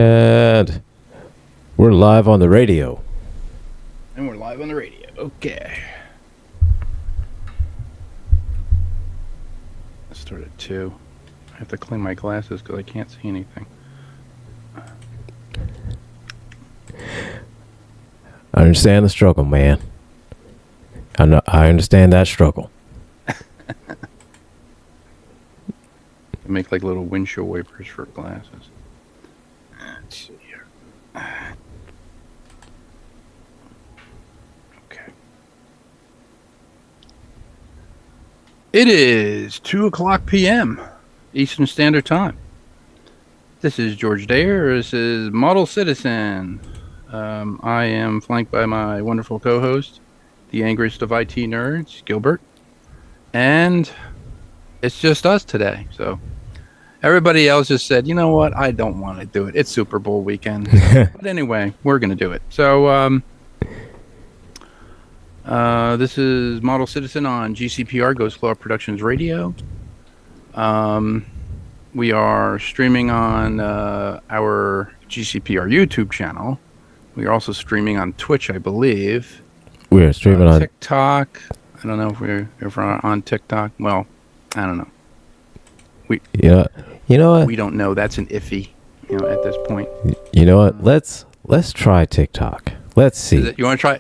And we're live on the radio. Okay. Let's start at 2. I have to clean my glasses because I can't see anything. I understand the struggle, man. I understand that struggle. Make like little windshield wipers for glasses. Let's see here. Okay. It is 2:00 p.m. Eastern Standard Time. This is George Dayer. This is Model Citizen. I am flanked by my wonderful co-host, the angriest of IT nerds, Gilbert. And it's just us today, so... Everybody else just said, you know what? I don't want to do it. It's Super Bowl weekend. But anyway, we're going to do it. So this is Model Citizen on GCPR, Ghost Claw Productions Radio. We are streaming on our GCPR YouTube channel. We are also streaming on Twitch, I believe. We're streaming on TikTok. I don't know if we're on TikTok. Well, I don't know. You know what? We don't know. That's an iffy, at this point. You know what? Let's try TikTok. Let's see. You want to try?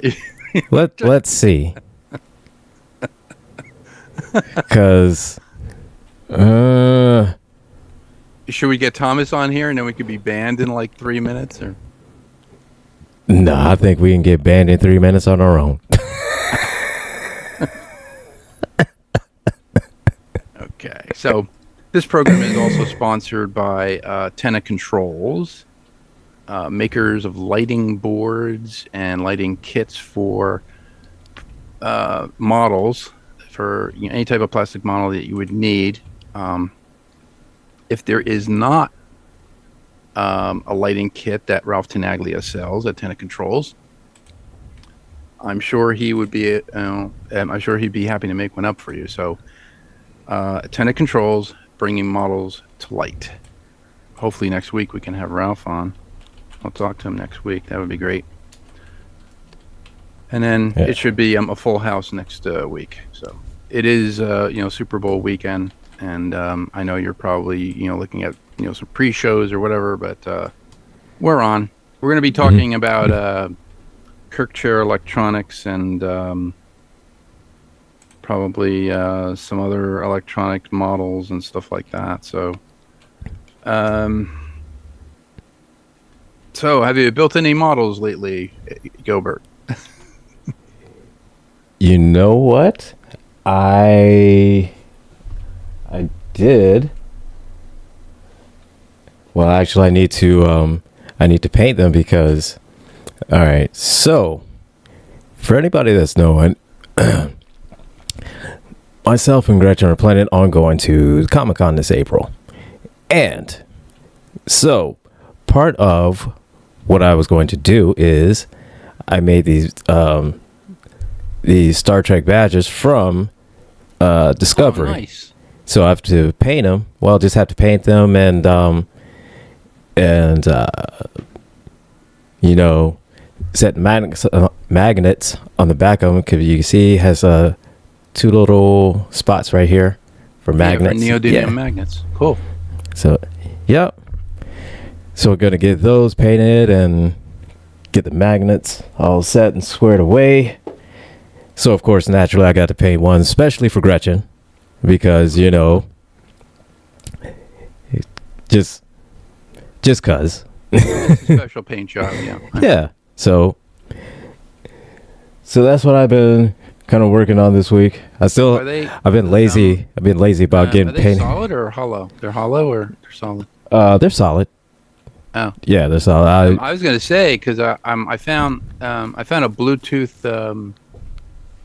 Let's see. Because should we get Thomas on here and then we could be banned in like 3 minutes? Or no, I think we can get banned in 3 minutes on our own. Okay, so. This program is also sponsored by Tenna Controls, makers of lighting boards and lighting kits for models, for any type of plastic model that you would need. If there is not a lighting kit that Ralph Tenaglia sells at Tenna Controls, I'm sure he would be. I'm sure he'd be happy to make one up for you. So, Tenna Controls. Bringing models to light. Hopefully next week we can have Ralph on. I'll talk to him next week. That would be great. And then it should be a full house next week. So it is Super Bowl weekend, and I know you're probably looking at some pre-shows or whatever, but we're on. We're going to be talking about Kirkchair Electronics and probably some other electronic models and stuff like that. So, have you built any models lately, Gilbert? You know what? I did. Well, actually, I need to paint them because. All right. So, for anybody that's knowing. Myself and Gretchen are planning on going to Comic-Con this April. And so part of what I was going to do is I made these Star Trek badges from Discovery. Oh, nice. So I have to paint them. Well, just have to paint them and set magnets on the back of them, because you can see it has a 2 little spots right here for magnets. For neodymium magnets. Cool. So, yep. So we're going to get those painted and get the magnets all set and squared away. So, of course, naturally, I got to paint one, especially for Gretchen, because, just cause. It's a special paint job, yeah. Yeah. So that's what I've been kind of working on this week. I've been lazy. I've been lazy about getting painted. Are they solid or hollow? They're hollow or they're solid? They're solid. Oh, yeah, they're solid. I was gonna say because I found a Bluetooth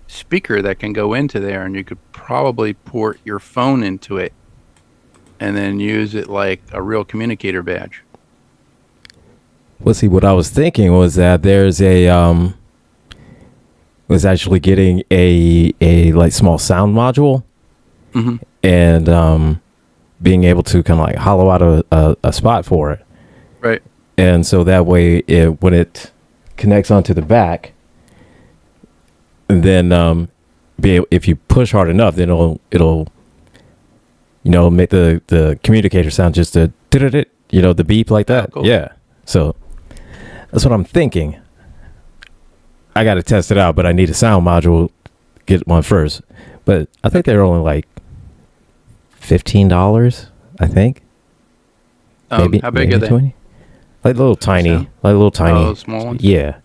speaker that can go into there, and you could probably port your phone into it, and then use it like a real communicator badge. Well, see, what I was thinking was that there's was actually getting a like small sound module, and being able to kind of like hollow out a spot for it. Right. and so that way, when it connects onto the back, then if you push hard enough, then it'll make the communicator sound just a the beep like that. Cool. Yeah. So that's what I'm thinking. I got to test it out, but I need a sound module. Get one first, but I think they're only like $15. I think. Maybe, how big are they? 20? Like little tiny, Oh, small ones. Yeah.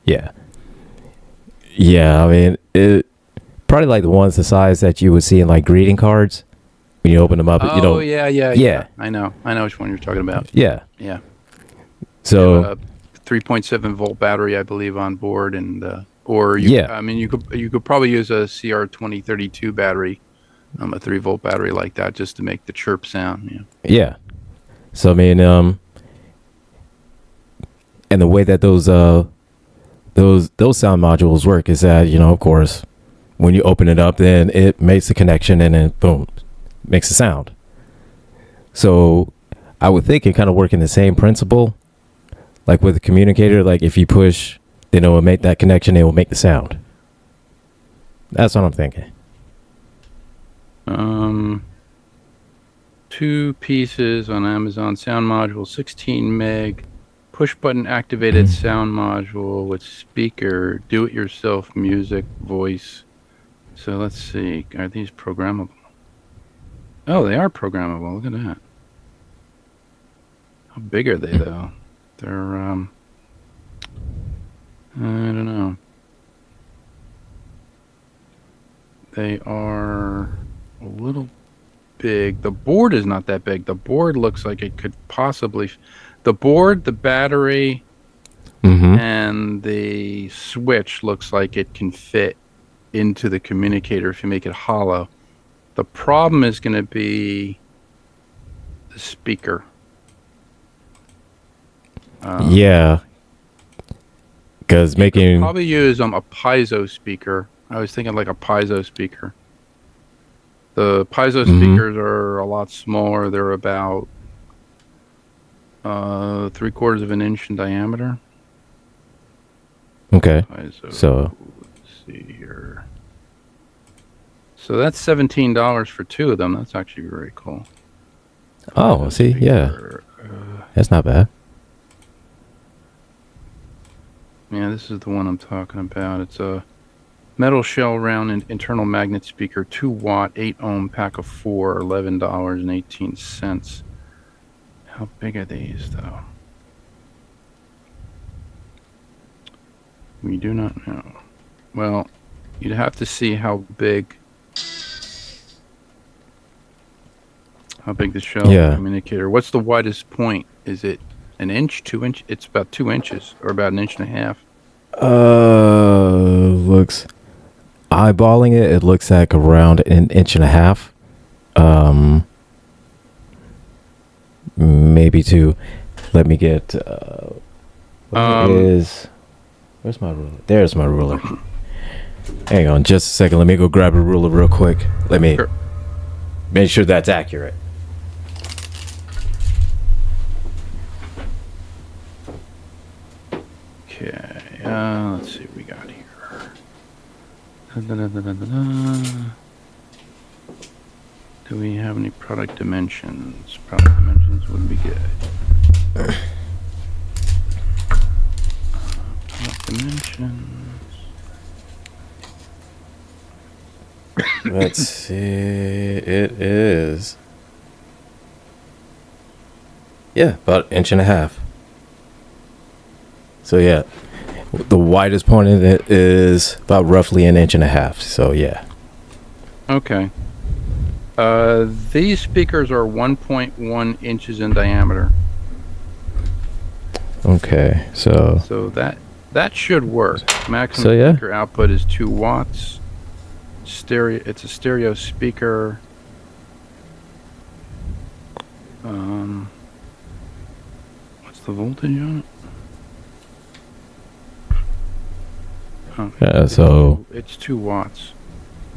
I mean, it probably like the ones the size that you would see in like greeting cards when you open them up. Oh, yeah. I know which one you're talking about. Yeah. So 3.7 volt battery, I believe, on board, and I mean, you could probably use a CR2032 battery, a 3-volt battery like that, just to make the chirp sound. Yeah. So I mean, and the way that those sound modules work is that of course, when you open it up, then it makes the connection, and then boom, makes a sound. So I would think it kind of work in the same principle, like with the communicator. Like if you push, then it will make that connection. It will make the sound. That's what I'm thinking. 2 pieces on Amazon sound module, 16 meg, push button activated sound module with speaker, do it yourself music, voice. So let's see, are these programmable? Oh, they are programmable. Look at that. How big are they though? They're I don't know. They are a little big. The board is not that big. The board looks like it could possibly, the board, the battery, and the switch looks like it can fit into the communicator if you make it hollow. The problem is going to be the speaker. Yeah, because probably use a piezo speaker. I was thinking like a piezo speaker. The piezo speakers are a lot smaller. They're about 3/4 of an inch in diameter. Okay. Piezo, so let's see here. So that's $17 for 2 of them. That's actually very cool. Oh, see, speaker, that's not bad. Yeah, this is the one I'm talking about. It's a metal shell round and internal magnet speaker, 2-watt, 8-ohm, pack of 4, $11.18. How big are these, though? We do not know. Well, you'd have to see how big the shell communicator. What's the widest point? Is it an inch, 2 inch? It's about 2 inches, or about 1.5 inches. Looks, eyeballing it, it looks like around 1.5 inches. Maybe 2. Let me get. Where's my ruler? There's my ruler. Hang on, just a second. Let me go grab a ruler real quick. Let me make sure that's accurate. Okay, let's see what we got here. Do we have any product dimensions? Product dimensions would be good. Product dimensions. Let's see. It is. Yeah, about 1.5 inches. So yeah, the widest point of it is about roughly 1.5 inches. So yeah. Okay. These speakers are 1.1 inches in diameter. Okay, so that should work. Maximum speaker output is 2 watts. Stereo. It's a stereo speaker. What's the voltage on it? Yeah, so it's 2 watts.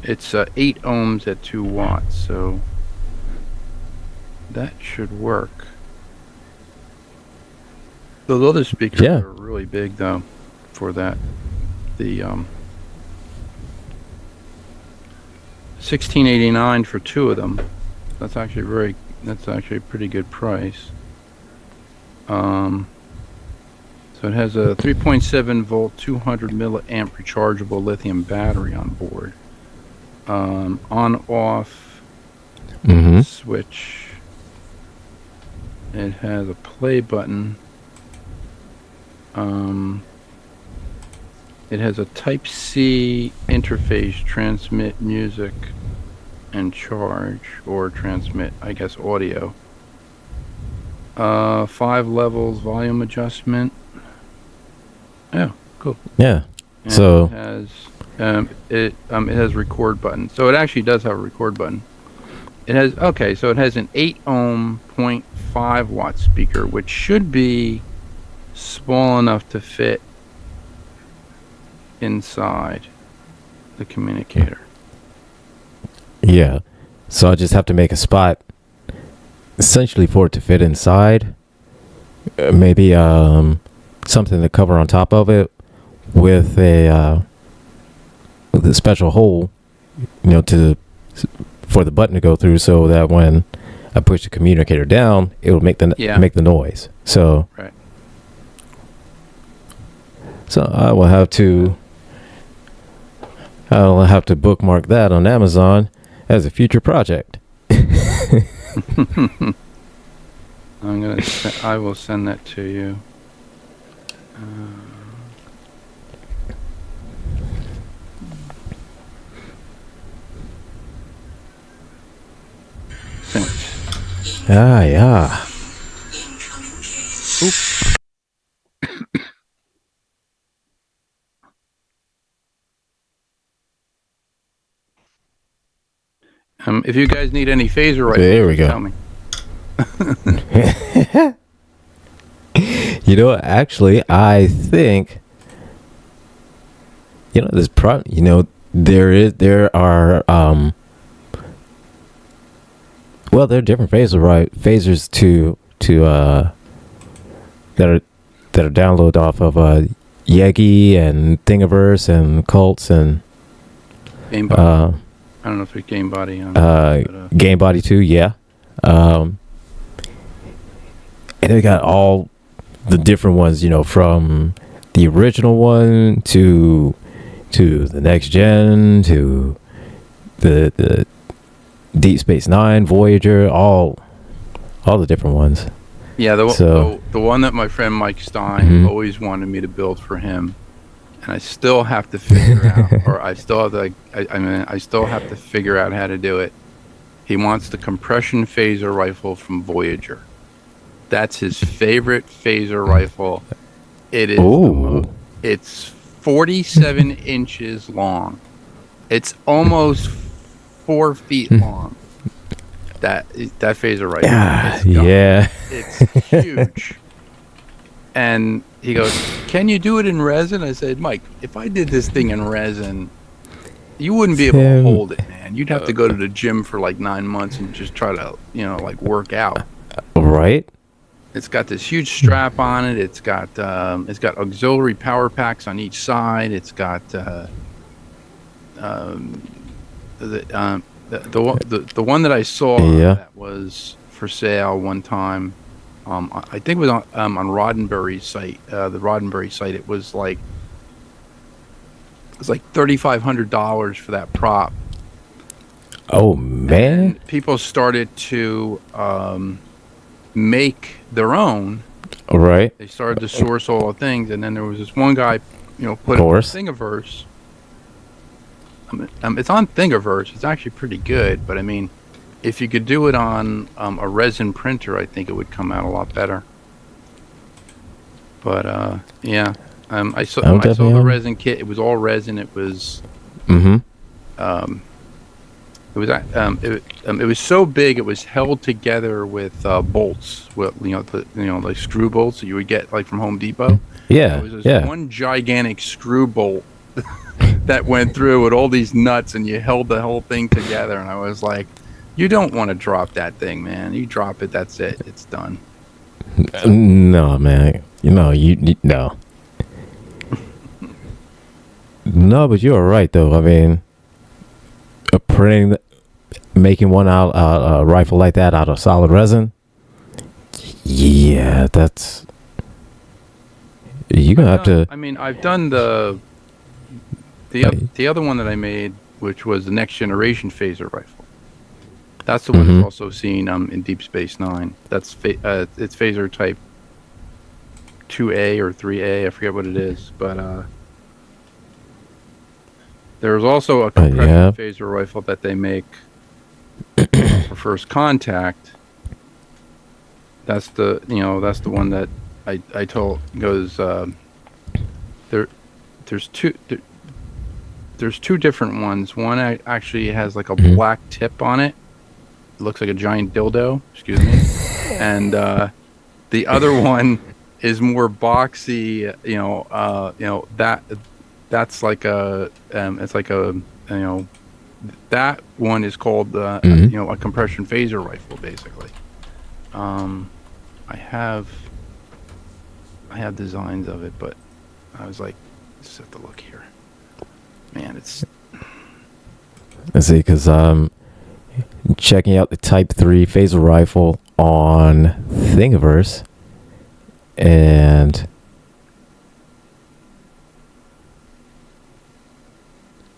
It's 8 ohms at 2 watts, so that should work. Those other speakers Yeah. are really big though for that. The $16.89 for two of them. That's actually a pretty good price. So it has a 3.7 volt 200 milliamp rechargeable lithium battery on board. On off switch. It has a play button. It has a Type-C interface, transmit music and charge, or transmit, I guess, audio. 5 levels, volume adjustment. Yeah, cool. Yeah. And So it has record button. So it actually does have a record button. It has it has an 8 ohm 0.5 watt speaker, which should be small enough to fit inside the communicator. yeah. So I just have to make a spot essentially for it to fit inside. Maybe something to cover on top of it with a special hole, for the button to go through, so that when I push the communicator down, it will make the noise. So Right. So I'll have to bookmark that on Amazon as a future project. I will send that to you. Sent. Yeah. Oop. If you guys need any phaser rifles, There we go. tell me. Actually, I think there are there are different phasers that are downloaded off of Yegi and Thingiverse and Cults and Game Body. I don't know if it's Game Body. Game Body 2, yeah. And they got all the different ones, from the original one to the next gen to the Deep Space Nine, Voyager, all the different ones. Yeah, the one that my friend Mike Stein always wanted me to build for him, and I still have to figure out, or I still have to figure out how to do it. He wants the compression phaser rifle from Voyager. That's his favorite phaser rifle. It is it's 47 inches long. It's almost 4 feet long. That phaser rifle. Yeah. It's huge. And he goes, "Can you do it in resin?" I said, "Mike, if I did this thing in resin, you wouldn't be able to hold it, man. You'd have to go to the gym for like 9 months and just try to, work out." Right. It's got this huge strap on it. It's got auxiliary power packs on each side. It's got the one that I saw that was for sale one time. I think it was on Roddenberry's site. The Roddenberry site. It was like $3,500 for that prop. Oh man! And people started to make their own. All right. They started to source all the things, and then there was this one guy, put it on Thingiverse. It's on Thingiverse. It's actually pretty good, but I mean, if you could do it on a resin printer, I think it would come out a lot better. But I saw the resin kit. It was all resin. It was. It was so big. It was held together with bolts, with like screw bolts that you would get like from Home Depot. Yeah, it was one gigantic screw bolt that went through with all these nuts, and you held the whole thing together. And I was like, "You don't want to drop that thing, man. You drop it, that's it. It's done." No, man. no. No, but you're right though. I mean, making one out a rifle like that out of solid resin. Yeah, that's you're gonna have to. I mean, I've done the other one that I made, which was the next generation phaser rifle. That's the one that's also seen in Deep Space Nine. That's it's phaser type 2A or 3A. I forget what it is, but there's also a compression phaser rifle that they make for first contact. That's the one that I told goes there's two different ones. One actually has like a black tip on it. It looks like a giant dildo, excuse me. And the other one is more boxy, that's like a it's like a that one is called a compression phaser rifle basically. I have designs of it, but I was like, just have to look here. Man, it's. Let's see, because checking out the Type 3 phaser rifle on Thingiverse, and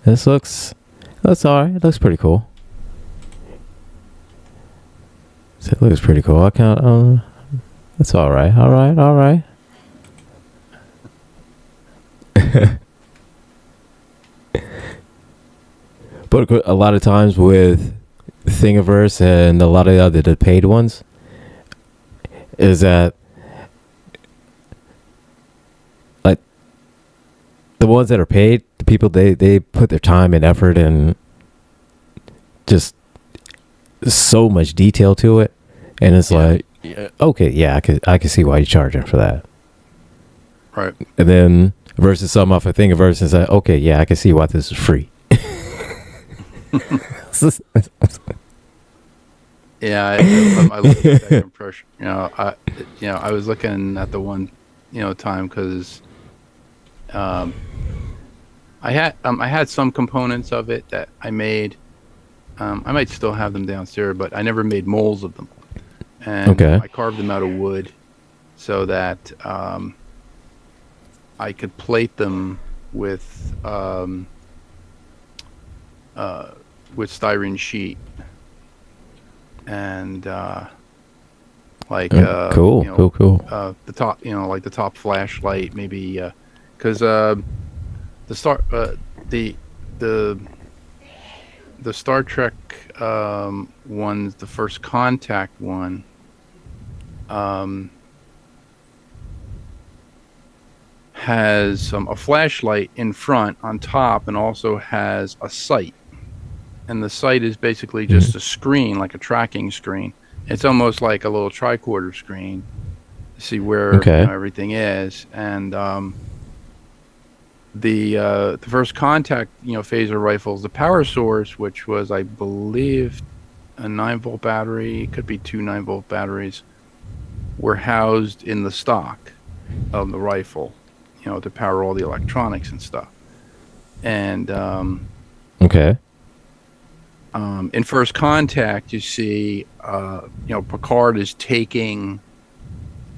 this looks alright. It looks pretty cool. It looks pretty cool. I can't. That's all right. All right. But a lot of times with Thingiverse and a lot of the paid ones, is that like the ones that are paid, the people they put their time and effort and just so much detail to it, and it's like, okay, yeah, I can see why you're charging for that, right? And then versus some off a Thingiverse, and say, okay, yeah, I can see why this is free. Yeah, I looked at that compression. I was looking at the one, time because I had some components of it that I made. I might still have them downstairs, but I never made molds of them. And I carved them out of wood so that I could plate them with styrene sheet and cool. The top, like the top flashlight, maybe because the Star Trek ones, the first contact one, has a flashlight in front on top and also has a sight. And the sight is basically just a screen, like a tracking screen. It's almost like a little tricorder screen to see where everything is. And the first contact, phaser rifles, the power source, which was, I believe, a 9-volt battery, it could be 2 9-volt batteries, were housed in the stock of the rifle, to power all the electronics and stuff. And in first contact, you see, Picard is taking,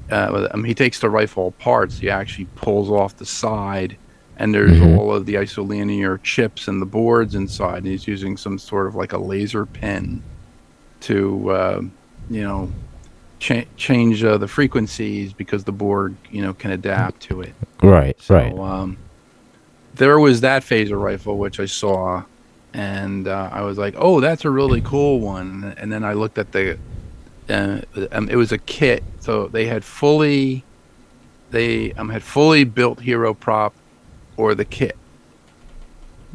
he takes the rifle apart, so he actually pulls off the side, and there's all of the isolinear chips and the boards inside, and he's using some sort of like a laser pen to, change the frequencies because the board, can adapt to it. Right. There was that phaser rifle, which I saw, and I was like, oh, that's a really cool one. And then I looked at it was a kit, so they had fully built hero prop or the kit.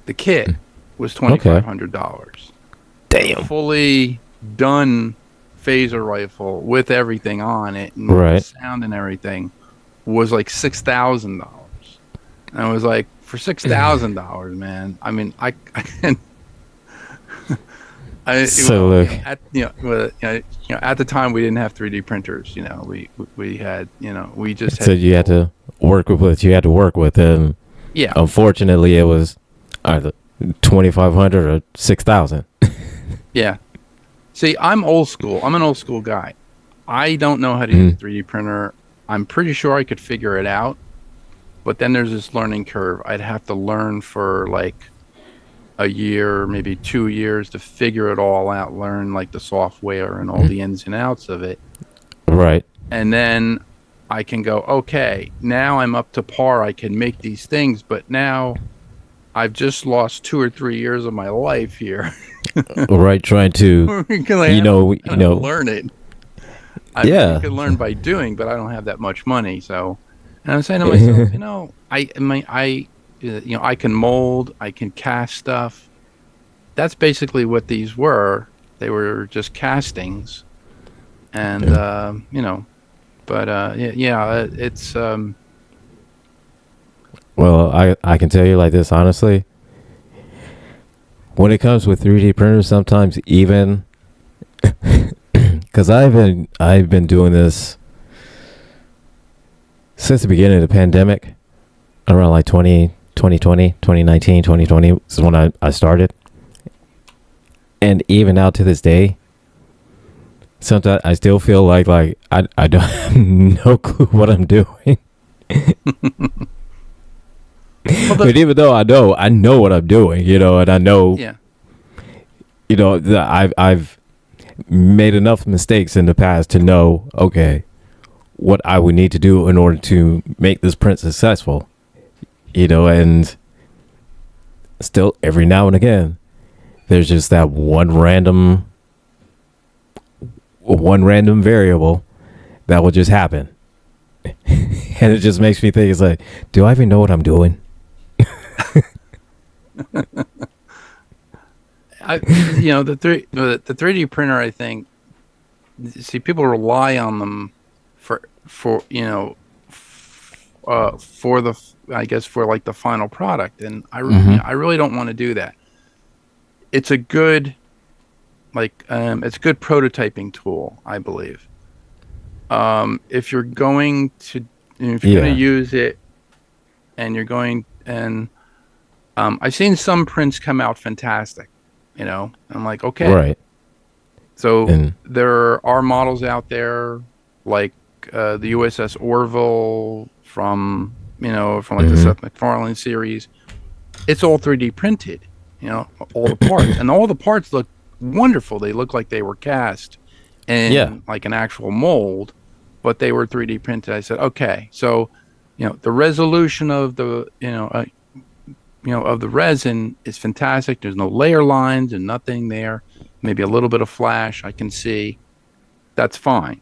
The kit was $2,500. Damn. Fully done phaser rifle with everything on it and sound and everything was like $6,000. And I was like, for $6,000, man, I mean, I can So well, look, at the time we didn't have 3D printers. We had, we just so had. you had to work with what you had to work with, and Yeah. unfortunately, it was either 2,500 or 6,000. Yeah. See, I'm old school. I'm an old school guy. I don't know how to use a 3D printer. I'm pretty sure I could figure it out, but then there's this learning curve. I'd have to learn for like a year, maybe 2 years to figure it all out, learn like the software and all the ins and outs of it. Right. And then I can go, okay, now I'm up to par. I can make these things, but now I've just lost 2 or 3 years of my life here. Right. Trying to, learn it. I could learn by doing, but I don't have that much money. So, and I'm saying to myself, I can mold, I can cast stuff. That's basically what these were. They were just castings, and it's. Well, I can tell you like this honestly. When it comes with 3D printers, sometimes even because I've been doing this since the beginning of the pandemic, around like 2020, 2019, 2020 is when I started. And even out to this day, sometimes I still feel like I don't have no clue what I'm doing. But even though I know what I'm doing, and I know, I've made enough mistakes in the past to know, okay, what I would need to do in order to make this print successful, and still every now and again, there's just that one random variable that will just happen. And it just makes me think, it's like, do I even know what I'm doing? The 3D printer, I think, people rely on them for the, I guess, for like the final product, and I really don't want to do that. It's a good it's a good prototyping tool, I believe. If you're going to use it, and you're going, and I've seen some prints come out fantastic, I'm like, okay, right. So there are models out there like the USS Orville from the Seth MacFarlane series. It's all 3D printed, all the parts, and all the parts look wonderful. They look like they were cast in like an actual mold, but they were 3D printed. I said, okay, so the resolution of the of the resin is fantastic. There's no layer lines and nothing there. Maybe a little bit of flash I can see. That's fine.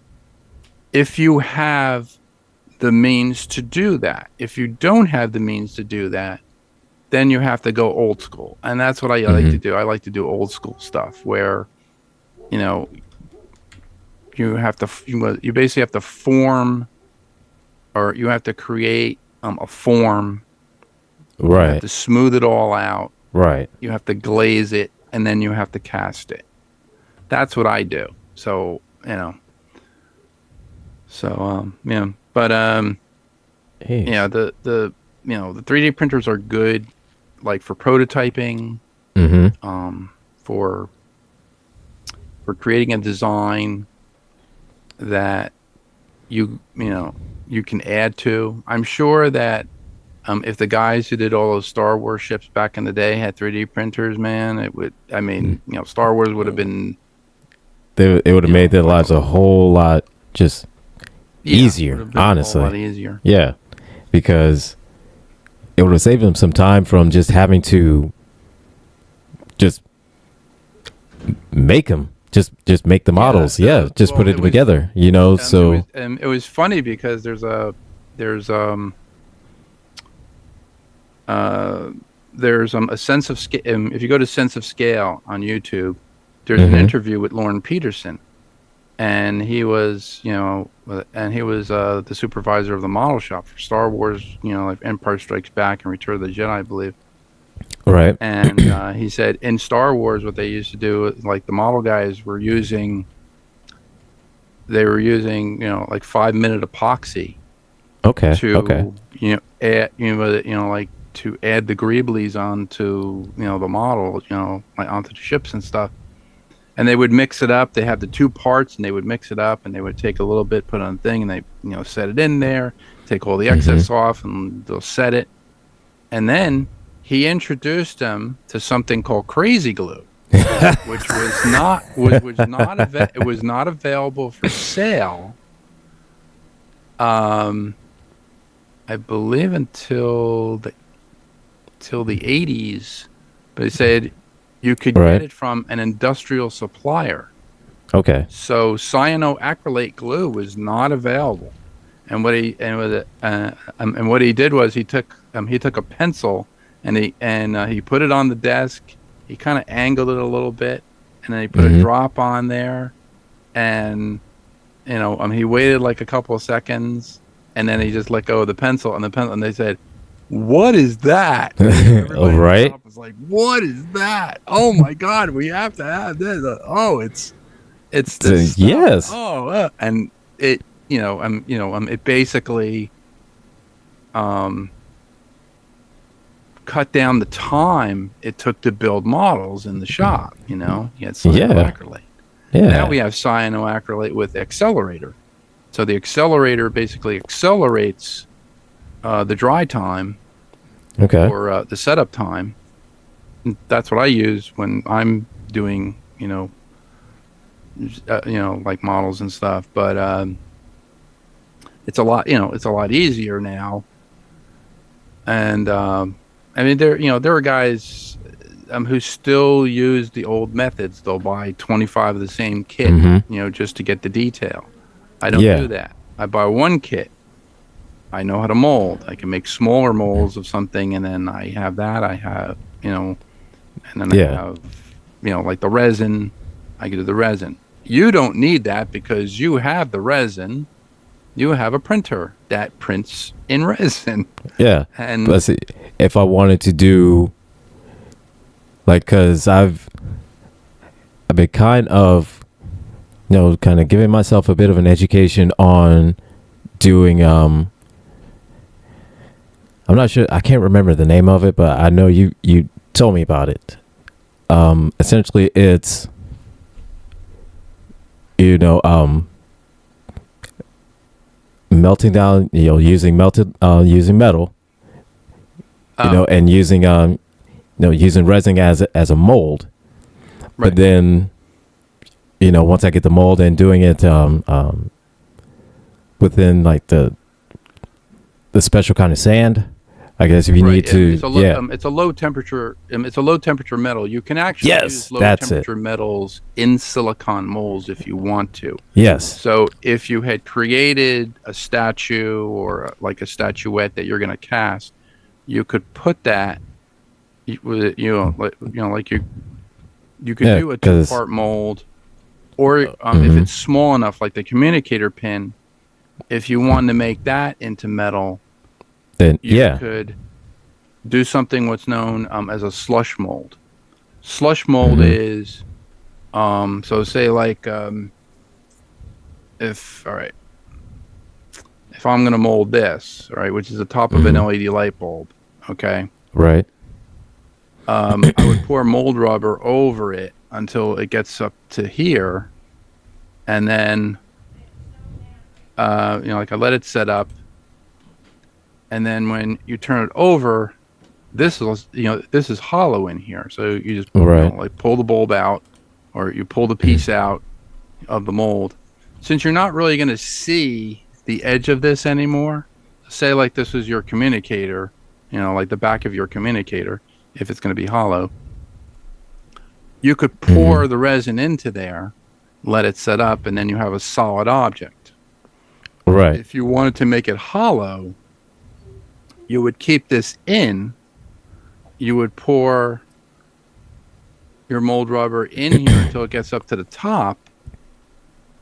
If you have the means to do that. If you don't have the means to do that, then you have to go old school. And that's what I like to do. I like to do old school stuff where, you basically have to form, or you have to create a form. Right. You have to smooth it all out. Right. You have to glaze it, and then you have to cast it. That's what I do. So, But the 3D printers are good, like for prototyping, for creating a design that you can add to. I'm sure that if the guys who did all those Star Wars ships back in the day had 3D printers, man, it would. I mean, Star Wars would have been. It would have made their lives a whole lot just easier, honestly. A whole lot easier. Yeah, because it would have saved them some time from just having to just make them, just make the models. Just put it together. So it was funny because there's a sense of scale. If you go to Sense of Scale on YouTube, there's an interview with Lauren Peterson, and he was the supervisor of the model shop for Star Wars, like Empire Strikes Back and Return of the Jedi, I believe. Right. And he said in Star Wars, what they used to do, like the model guys were using, like 5-minute epoxy Okay. Okay. to, add, like to add the greeblies onto, the model, like onto the ships and stuff. And they would mix it up. They have the two parts, and they would mix it up, and they would take a little bit, put on a thing, and they, set it in there, take all the excess off, and they'll set it. And then he introduced them to something called crazy glue, which was not available for sale. I believe until the 80s, but he said you could get it from an industrial supplier. Okay. So cyanoacrylate glue was not available, and what he did was he took a pencil and he put it on the desk. He kind of angled it a little bit, and then he put a drop on there, and he waited like a couple of seconds, and then he just let go of the pencil, and they said, "What is that?" All right. Was like, "What is that? Oh my God, we have to have this." It's this stuff. Yes. And it it basically cut down the time it took to build models in the shop. You had cyanoacrylate. Yeah. Now we have cyanoacrylate with accelerator. So the accelerator basically accelerates the dry time, or the setup time. That's what I use when I'm doing, like models and stuff. But it's a lot easier now. And I mean, there are guys who still use the old methods. They'll buy 25 of the same kit, just to get the detail. I don't do that. I buy one kit. I know how to mold. I can make smaller molds of something, and then I have that. I have, and then I have, like the resin. I can do the resin. You don't need that because you have the resin. You have a printer that prints in resin. Yeah. And let's see, if I wanted to do, like, because I've been kind of giving myself a bit of an education on doing I'm not sure, I can't remember the name of it, but I know you told me about it. Essentially it's melting down, using metal, and using using resin as a mold. Right. But then once I get the mold and doing it within like the special kind of sand, I guess if you need to, it's a low temperature. It's a low temperature metal. You can actually use low temperature metals in silicon molds if you want to. Yes. So if you had created a statue or like a statuette that you're going to cast, you could put that with you could do a 2-part mold, or if it's small enough, like the communicator pin, if you wanted to make that into metal. Then you could do something what's known as a slush mold. Slush mold is so say like if I'm going to mold this, all right, which is the top of an LED light bulb, okay? Right. I would pour mold rubber over it until it gets up to here, and then like I let it set up. And then when you turn it over, this is hollow in here. So you just like pull the bulb out, or you pull the piece out of the mold. Since you're not really going to see the edge of this anymore, say like this was your communicator, like the back of your communicator, if it's going to be hollow, you could pour the resin into there, let it set up, and then you have a solid object. Right. If you wanted to make it hollow, you would keep this in. You would pour your mold rubber in here until it gets up to the top.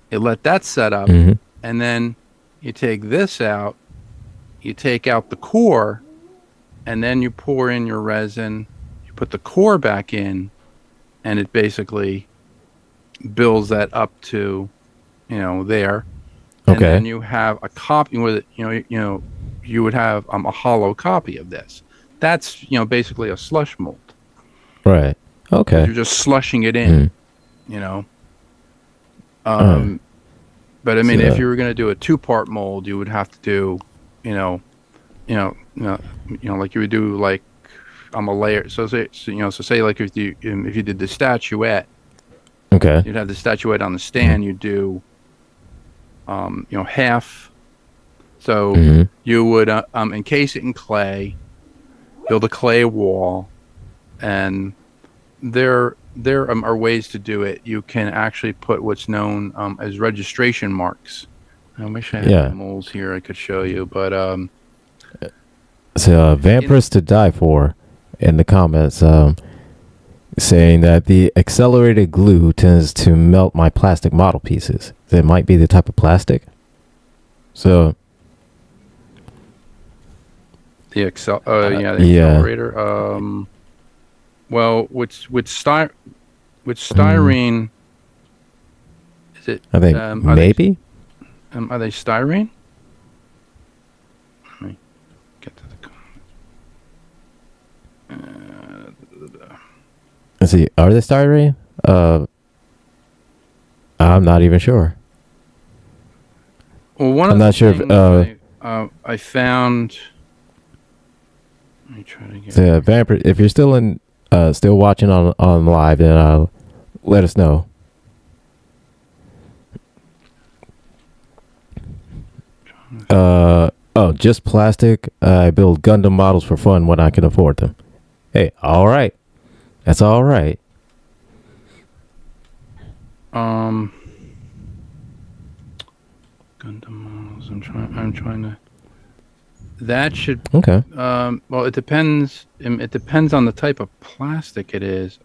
You let that set up, and then you take this out. You take out the core, and then you pour in your resin. You put the core back in, and it basically builds that up to, there. And Okay. then you have a copy with it. You would have a hollow copy of this. That's basically a slush mold. Right. Okay. You're just slushing it in. But I mean, if you were going to do a 2-part mold, you would have to do, like you would do like a layer. So say like if you did the statuette, Okay. you'd have the statuette on the stand. You'd do, half. So you would encase it in clay, build a clay wall, and there are ways to do it. You can actually put what's known as registration marks. I wish I had molds here I could show you, but so Vampirist to Die For in the comments saying that the accelerated glue tends to melt my plastic model pieces. That might be the type of plastic. So the accelerator. Well, with styrene, is it? I think maybe. Are they styrene? Let me get to the comment. Let's see. Are they styrene? I'm not even sure. Well, I'm not sure if I found. Let me try to get. So, Vampire, if you're still watching on live, then let us know. Just plastic. I build Gundam models for fun when I can afford them. Hey, all right. That's all right. Gundam models. I'm trying to. That should. Okay. Well, it depends. It depends on the type of plastic it is.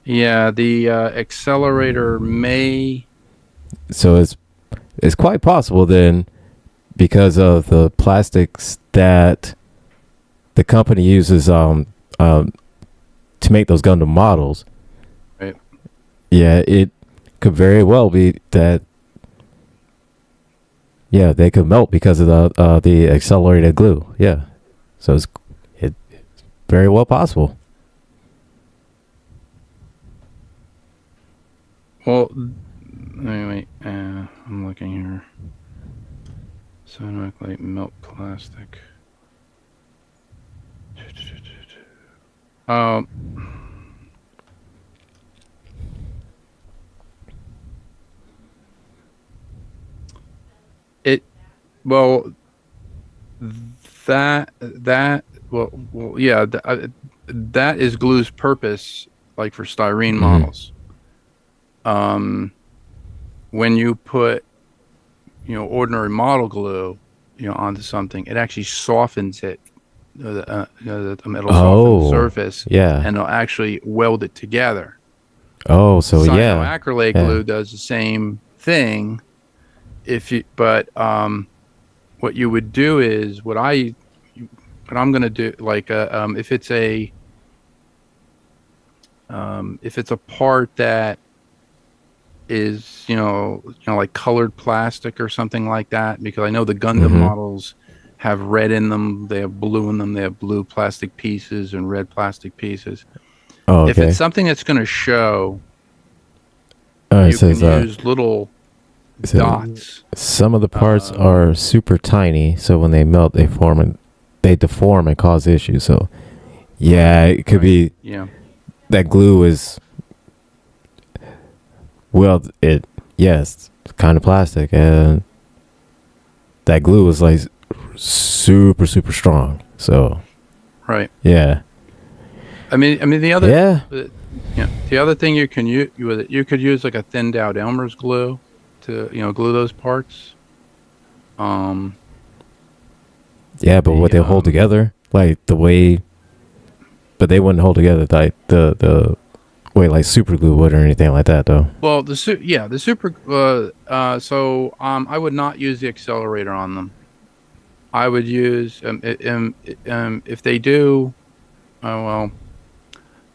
Yeah, the accelerator may. So it's quite possible then, because of the plastics that the company uses to make those Gundam models. Right. Yeah, it could very well be that. Yeah, they could melt because of the accelerated glue. Yeah, so it's very well possible. Well, anyway, I'm looking here. Ceramic light melt plastic. Well, that yeah, that is glue's purpose, like for styrene models. When you put, ordinary model glue, onto something, it actually softens it. It'll soften the surface, and it'll actually weld it together. Oh, so cyanoacrylate glue does the same thing. What you would do is what I'm going to do, like if it's a part that is like colored plastic or something like that, because I know the Gundam models have red in them, they have blue in them, they have blue plastic pieces and red plastic pieces. If it's something that's going to show, you can use little dots. Some of the parts are super tiny, so when they melt, they deform and cause issues. So, it could be. Yeah. That glue is. Well, it's kind of plastic, and that glue is like super, super strong. So. Right. Yeah. I mean the other. Yeah. The other thing you can use with it, you could use like a thinned out Elmer's glue to glue those parts. Yeah, but what they hold together, like the way, but they wouldn't hold together like the way like super glue would or anything like that, though. Well, the super. So I would not use the accelerator on them. I would use if they do.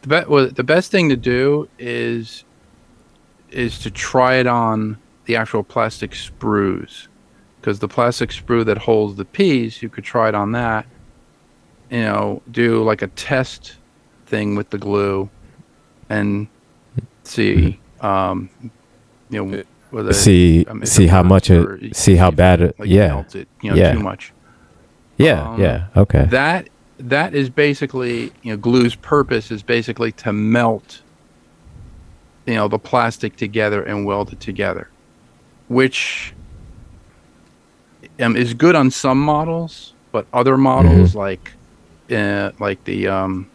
the best thing to do is to try it on the actual plastic sprues, because the plastic sprue that holds the piece, you could try it on that. Do like a test thing with the glue and see, whether see how much it, see how bad it, melts it, too much. Yeah. Okay. That is basically, glue's purpose is basically to melt, the plastic together and weld it together, which is good on some models, but other models like the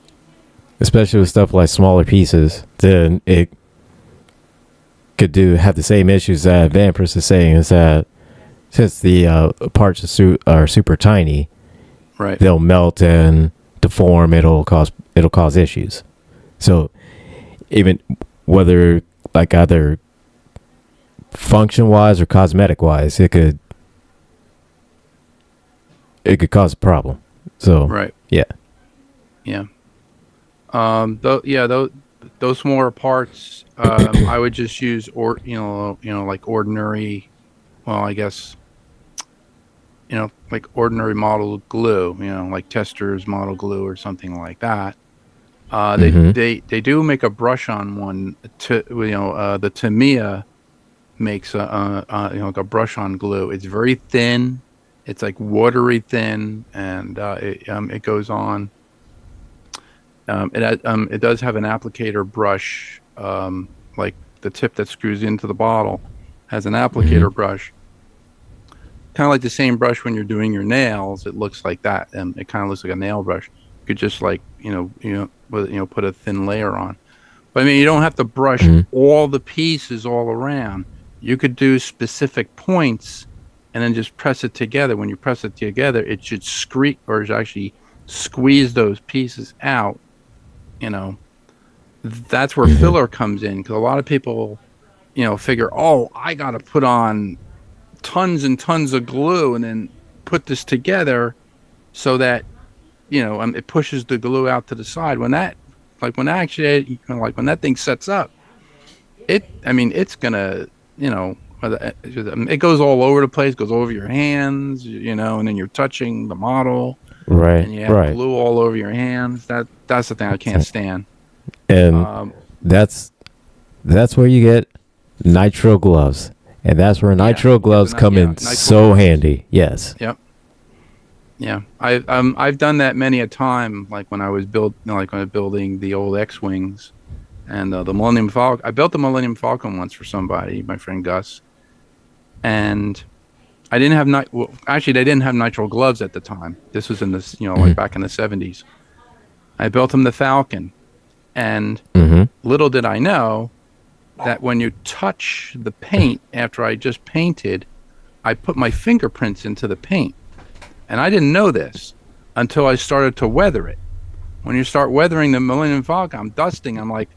especially with stuff like smaller pieces, then it could have the same issues that Vampers is saying, is that since the parts are super tiny, right, they'll melt and deform. It'll cause issues. So even whether like either function wise or cosmetic wise, it could cause a problem. So right, yeah. Those smaller parts, I would just use like ordinary, well, I guess, like ordinary model glue, like Tester's model glue or something like that. They do make a brush on one. The Tamiya makes like a brush on glue. It's very thin. It's like watery thin, and it goes on. It does have an applicator brush, like the tip that screws into the bottle has an applicator brush. Kind of like the same brush when you're doing your nails. It looks like that, and it kind of looks like a nail brush. You could just like put a thin layer on. But I mean, you don't have to brush all the pieces all around. You could do specific points, and then just press it together. When you press it together, it should actually squeeze those pieces out. That's where filler comes in, because a lot of people, figure, oh, I got to put on tons and tons of glue and then put this together so that, it pushes the glue out to the side. When that thing sets up, it's gonna, it goes all over the place, goes over your hands, and then you're touching the model. Right. And you have glue all over your hands. That's the thing I can't stand. And that's where you get nitrile gloves, and that's where nitrile gloves come in so handy. Yes. Yep. Yeah, I've done that many a time. Like when I was building the old X-wings, and the Millennium Falcon. I built the Millennium Falcon once for somebody, my friend Gus, and I didn't have they didn't have nitrile gloves at the time. This was in this, like back in the 70s. I built him the Falcon, and little did I know that when you touch the paint after I just painted, I put my fingerprints into the paint. And I didn't know this until I started to weather it. When you start weathering the Millennium Falcon, I'm dusting. I'm like,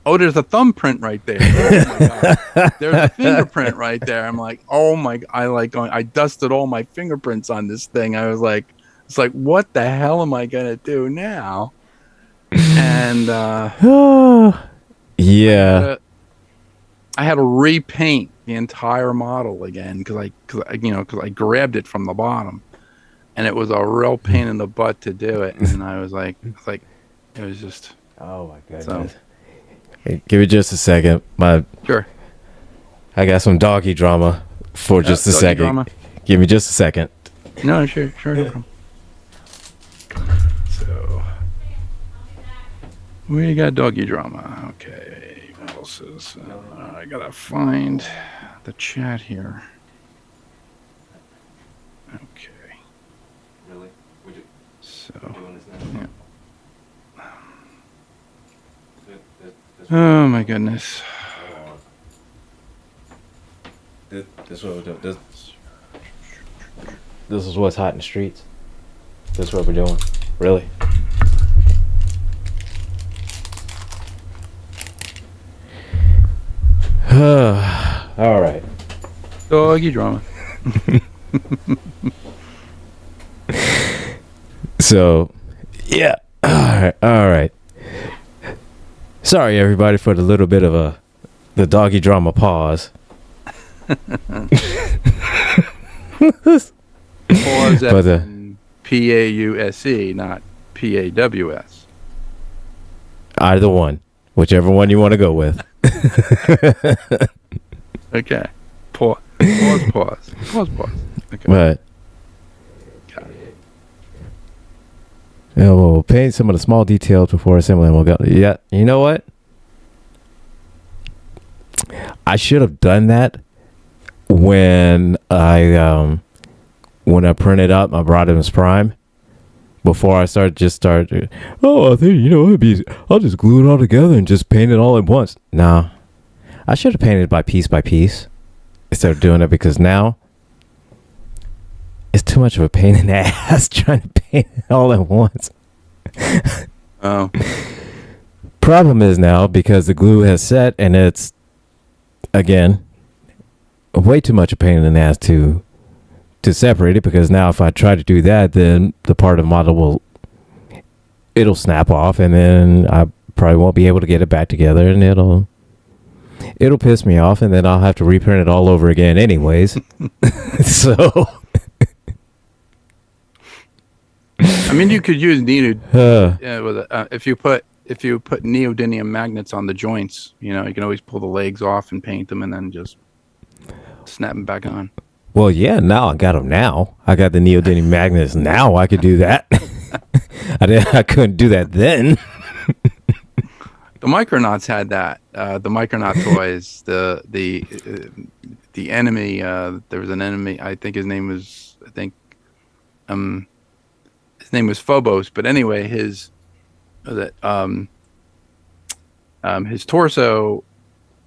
oh, there's a thumbprint right there. Oh my God. There's a fingerprint right there. I'm like, oh my God. I dusted all my fingerprints on this thing. I was like, it's like, what the hell am I going to do now? And yeah, I had to repaint the entire model again because I grabbed it from the bottom, and it was a real pain in the butt to do it. And I was like, it was just, oh my goodness. So, hey, give me just a second. Sure. I got some doggy drama for just a second. Drama. Give me just a second. No, sure, no problem. So, we got doggy drama. Okay, what else is? I gotta find the chat here. Okay. Really? Would you? So, yeah. Oh my goodness. This is what we're doing. This is what's hot in the streets. This is what we're doing. Really? All right. Doggy drama. So, yeah. All right. Sorry, everybody, for the little bit of the doggy drama pause. Pause But, as in P-A-U-S-E, not P-A-W-S. Either one. Whichever one you want to go with. Okay. Pause. Okay. But Got it. yeah, we'll paint some of the small details before assembling. We'll go. Yeah, you know what? I should have done that when I printed out my Rodimus Prime. Before I started. Oh, I think I'll just glue it all together and just paint it all at once. Nah, I should have painted by piece instead of doing it, because now it's too much of a pain in the ass trying to paint it all at once. Oh. Problem is now, because the glue has set and it's again way too much of a pain in the ass to separate it, because now if I try to do that, then the part of the model it'll snap off, and then I probably won't be able to get it back together, and it'll piss me off, and then I'll have to reprint it all over again anyways. So I mean, you could use if you put neodymium magnets on the joints, you can always pull the legs off and paint them and then just snap them back on. well, yeah, now I got them. Now I got the neodymium magnets. Now I could do that. I couldn't do that then. The Micronauts had that. The Micronaut toys. The enemy. There was an enemy. I think his name was. His name was Phobos. But anyway, his torso,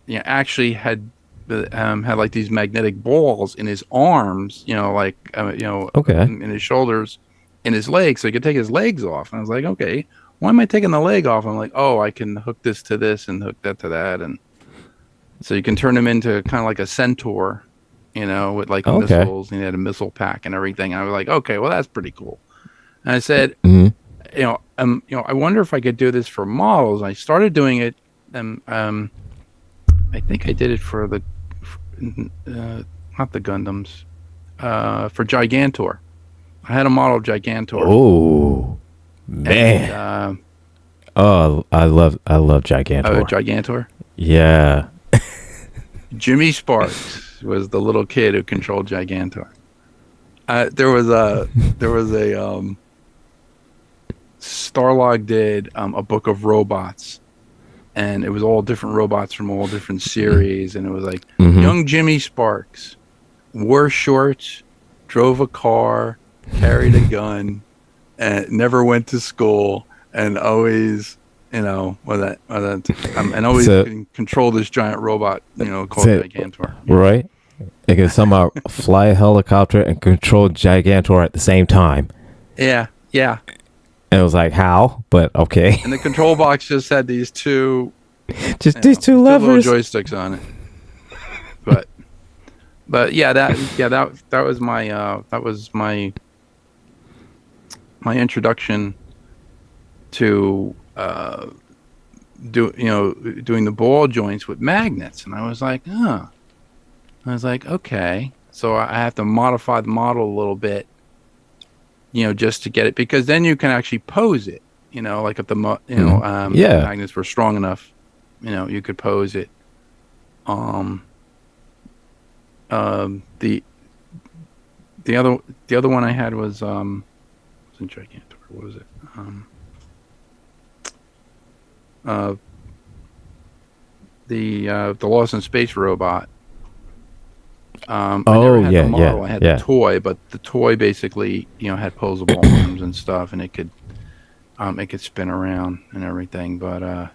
actually had like these magnetic balls in his arms. Okay. In his shoulders, in his legs, so he could take his legs off. And I was like, okay. Why am I taking the leg off? I'm like, oh, I can hook this to this and hook that to that, and so you can turn him into kind of like a centaur, with like missiles. And he had a missile pack and everything. And I was like, okay, well, that's pretty cool. And I said, I wonder if I could do this for models. And I started doing it, and I think I did it for not the Gundams, for Gigantor. I had a model of Gigantor. Oh. Man. And, I love Gigantor. Oh, Gigantor? Yeah. Jimmy Sparks was the little kid who controlled Gigantor. There was a Starlog did a book of robots, and it was all different robots from all different series, and it was like young Jimmy Sparks wore shorts, drove a car, carried a gun, and never went to school, and always, and always control this giant robot, called Gigantor. Right? It can somehow fly a helicopter and control Gigantor at the same time. Yeah. And it was like, how? But okay. And the control box just had these two, these two levers, little joysticks on it. But yeah, that was my introduction to doing the ball joints with magnets, and I was like, okay, so I have to modify the model a little bit, just to get it, because then you can actually pose it, like if the magnets were strong enough, you could pose it. The other one I had was wasn't Gigantor. What was it? The Lost in Space robot. I never had the model. I had the toy, but the toy basically, had posable arms and stuff, and it could spin around and everything. But the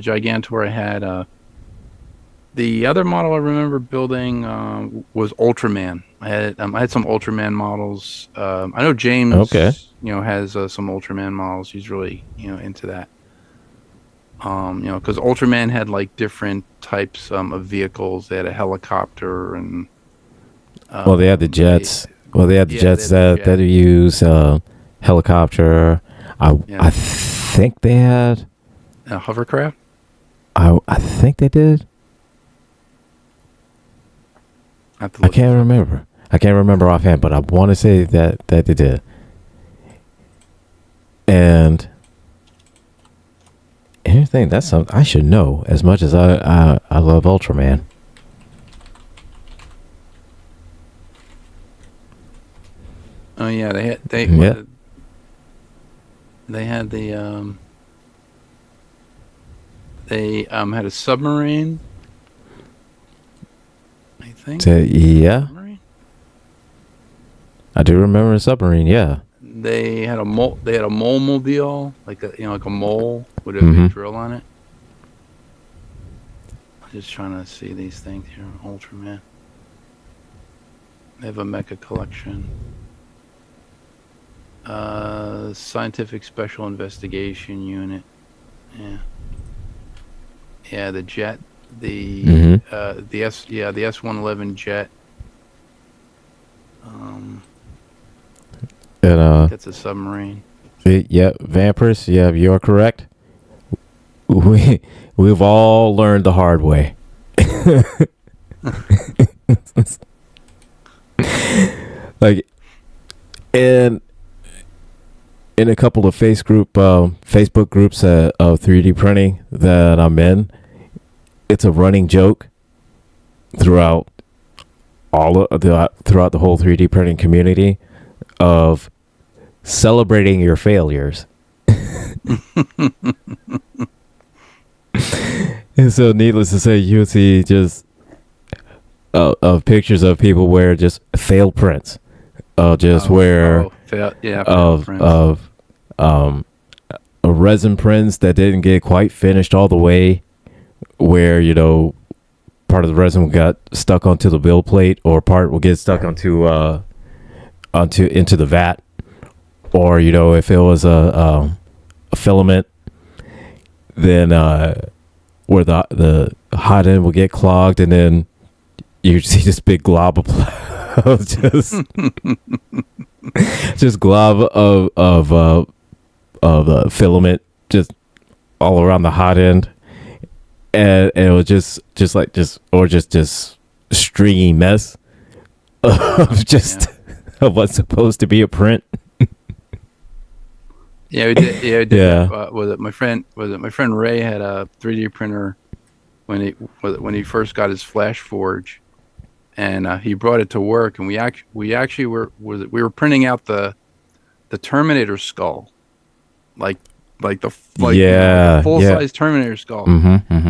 Gigantor I had. The other model I remember building was Ultraman. I had some Ultraman models. I know James, has some Ultraman models. He's really, into that. Because Ultraman had like different types of vehicles. They had a helicopter and. They had the jets. They had the jets that use helicopter. I think they had A hovercraft? I think they did. I can't remember. I can't remember offhand, but I want to say that they did. And here's the thing, that's something I should know as much as I love Ultraman. Oh yeah, they had the they had a submarine. I think. Yeah. Submarine? I do remember a submarine. Yeah. They had a mole-mobile, like a mole with a big drill on it. I'm just trying to see these things here. Ultraman. They have a mecha collection. Scientific Special Investigation Unit. Yeah, the jet, the S-111 jet. That's a submarine. Vampers. Yeah, you're correct. We've all learned the hard way. Like, in a couple of Facebook groups of 3D printing that I'm in, it's a running joke throughout throughout the whole 3D printing community of celebrating your failures. And so, needless to say, you'll see just of pictures of people where just failed prints, resin prints that didn't get quite finished all the way, where part of the resin got stuck onto the build plate, or part will get stuck into the vat, or if it was a filament, then where the hot end will get clogged, and then you see this big glob of just glob of filament just all around the hot end, and it was just stringy mess of of what's supposed to be a print. Yeah, we did. Yeah, we did. Yeah. Was it my friend Ray had a 3D printer when he first got his Flash Forge, and he brought it to work, and we actually were printing out the Terminator skull, like the full size Terminator skull.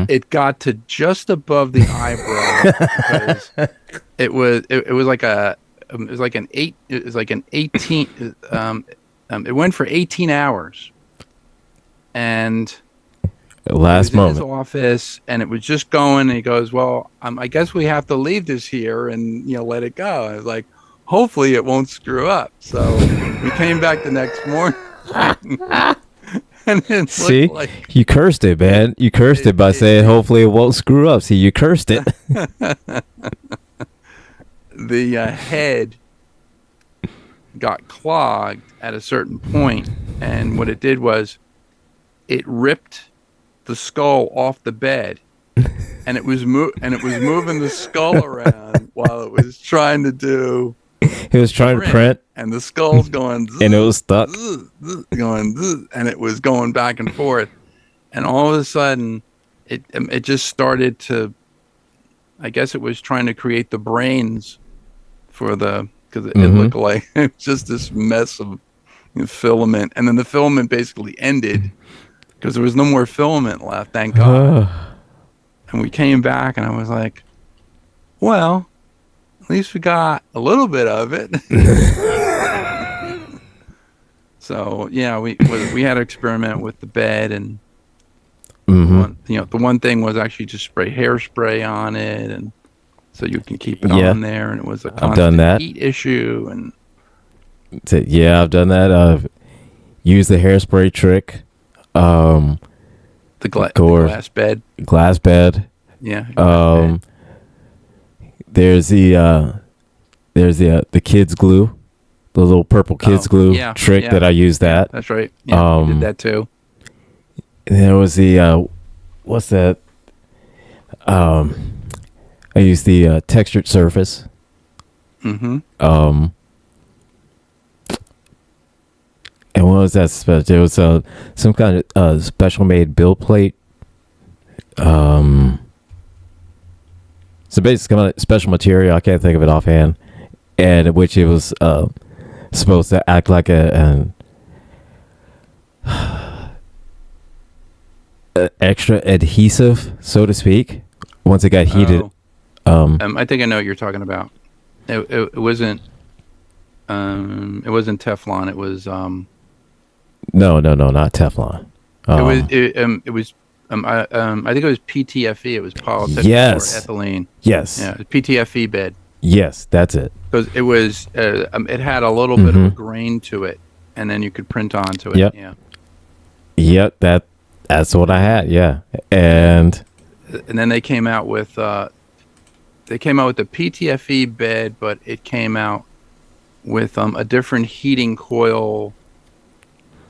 It got to just above the eyebrow because it was like an 18. It went for 18 hours, and last moment in his office, and it was just going. And he goes, "Well, I guess we have to leave this here and let it go." I was like, "Hopefully, it won't screw up." So we came back the next morning. And it see, you cursed it, man. You cursed it by saying, "Hopefully, it won't screw up." See, you cursed it. The head got clogged at a certain point, and what it did was it ripped the skull off the bed, and it was moving the skull around while it was trying to do. He was trying to print, and the skull's going, and it was stuck, going, and it was going back and forth, and all of a sudden, it just started to. I guess it was trying to create the brains for the. Because it looked like it was just this mess of filament, and then the filament basically ended because there was no more filament left. Thank God. And we came back, and I was like, "Well, at least we got a little bit of it." So yeah, we had to experiment with the bed, and the one thing was actually just spray hairspray on it, and. So you can keep it on there, and it was a constant heat issue. And I've done that. I've used the hairspray trick. The glass bed. Glass bed. Yeah. There's the kids glue the little purple kids glue trick that I used that. That's right. Yeah, I did that too. And there was the what's that? I used the textured surface. Mm-hmm. And what was that special? There was some kind of special made build plate. So basically, kind of special material. I can't think of it offhand. And in which it was supposed to act like an extra adhesive, so to speak, once it got heated. I think I know what you're talking about. It wasn't Teflon. It was no, not Teflon. it was I think it was PTFE. It was polytechnic ethylene. Yes. Yeah, PTFE bed. Yes, that's it. Because it was it had a little bit of a grain to it, and then you could print onto it. Yep. Yeah. Yep, that's what I had. Yeah, and then they came out with the PTFE bed, but it came out with a different heating coil,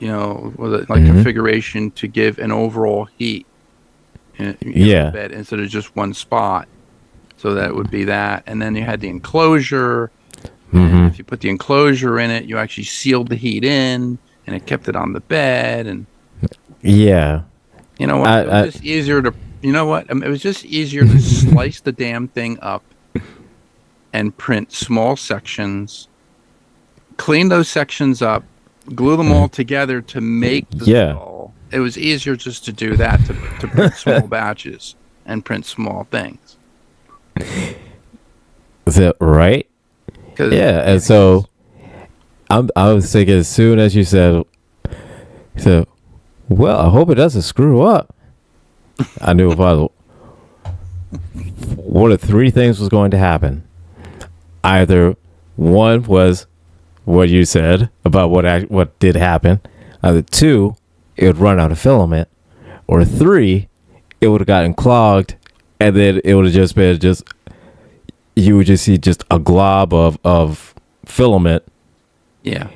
with configuration to give an overall heat. Bed instead of just one spot, so that would be that. And then you had the enclosure. And if you put the enclosure in it, you actually sealed the heat in, and it kept it on the bed. And yeah, you know what? It was just easier to. You know what? It was just easier to slice the damn thing up and print small sections, clean those sections up, glue them all together to make the skull. It was easier just to do that, to print small batches and print small things. Is that right? Yeah, and so I was thinking as soon as you said, well, I hope it doesn't screw up. I knew about one of three things was going to happen. Either one was what you said about what did happen. Either two, it would run out of filament, or three, it would have gotten clogged, and then it would have just been you would just see just a glob of filament. Yeah.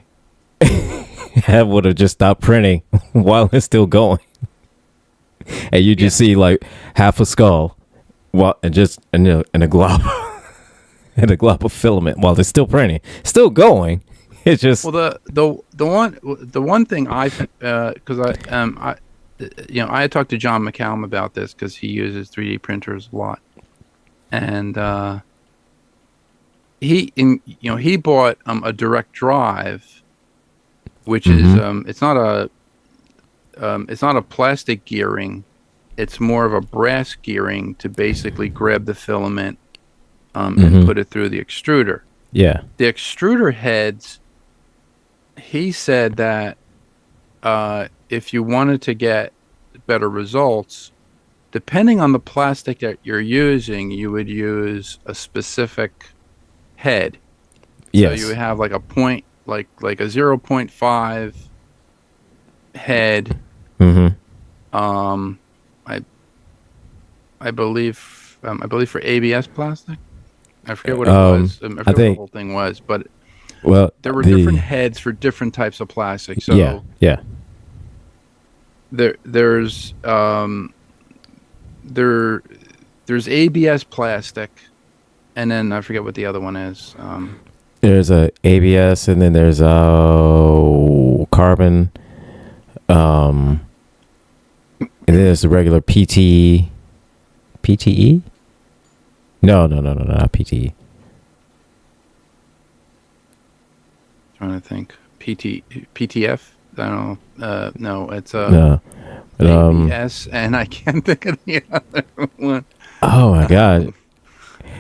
That would have just stopped printing while it's still going. And you just see like half a skull, and a glob, and a glob of filament while they're still printing, still going. It's just the one thing because I had talked to John McCallum about this because he uses 3D printers a lot, and he bought a direct drive, which is it's not a plastic gearing, it's more of a brass gearing to basically grab the filament and put it through the extruder. Yeah. The extruder heads, he said that if you wanted to get better results, depending on the plastic that you're using, you would use a specific head. Yes. So you would have like a point, like a 0.5 head. I believe for ABS plastic. I forget what it was. I forget what the whole thing was, but there were different heads for different types of plastic. So yeah. There's ABS plastic, and then I forget what the other one is. There's a ABS, and then there's carbon, and then there's the regular PTE. No, not PTE. Trying to think. PTF. I don't know. No, it's ABS, and I can't think of the other one. Oh my god!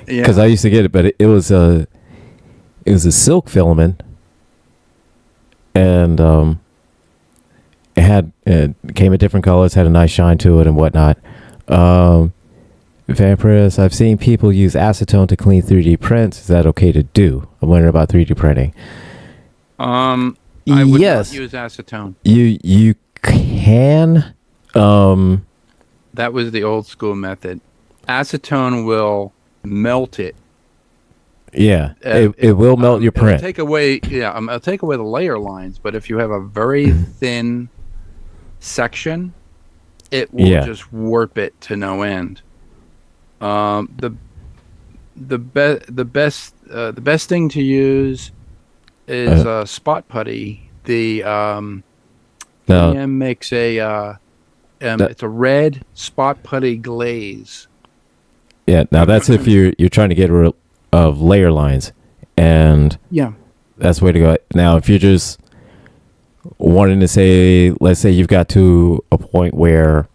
Yeah, because I used to get it, but it was a silk filament, and it came in different colors, had a nice shine to it and whatnot. Vampirus, I've seen people use acetone to clean 3D prints. Is that okay to do? I'm learning about 3D printing. I would not use acetone. You can. That was the old school method. Acetone will melt it Yeah, it will melt your print. It'll take away, it'll take away the layer lines. But if you have a very thin section, it will just warp it to no end. The best thing to use is spot putty. The 3M makes it's a red spot putty glaze. Yeah, now that's if you're trying to get rid of layer lines, and that's the way to go. Now, if you're just wanting to say, let's say you've got to a point where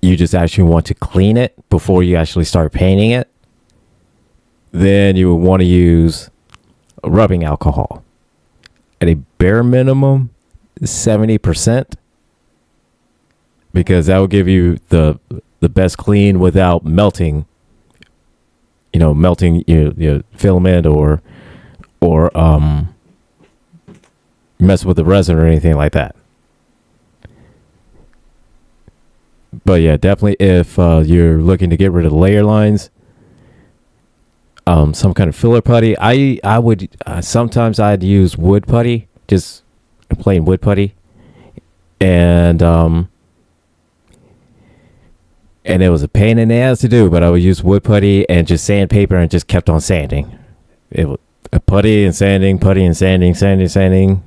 you just actually want to clean it before you actually start painting it, then you would want to use rubbing alcohol at a bare minimum 70%, because that will give you the best clean without melting your filament or mess with the resin or anything like that. But yeah, definitely if you're looking to get rid of the layer lines, some kind of filler putty. I would sometimes I'd use wood putty, just plain wood putty, and it was a pain in the ass to do, but I would use wood putty and just sandpaper and just kept on sanding. It was putty and sanding, sanding.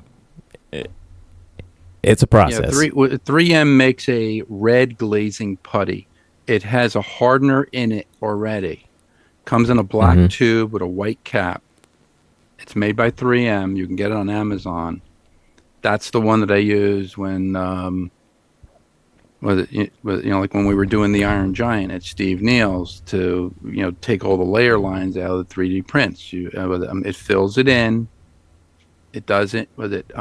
It's a process. 3M makes a red glazing putty. It has a hardener in it already. Comes in a black tube with a white cap. It's made by 3M. You can get it on Amazon. That's the one that I use when like when we were doing the Iron Giant at Steve Neal's to take all the layer lines out of the 3D prints. It fills it in. It doesn't with it.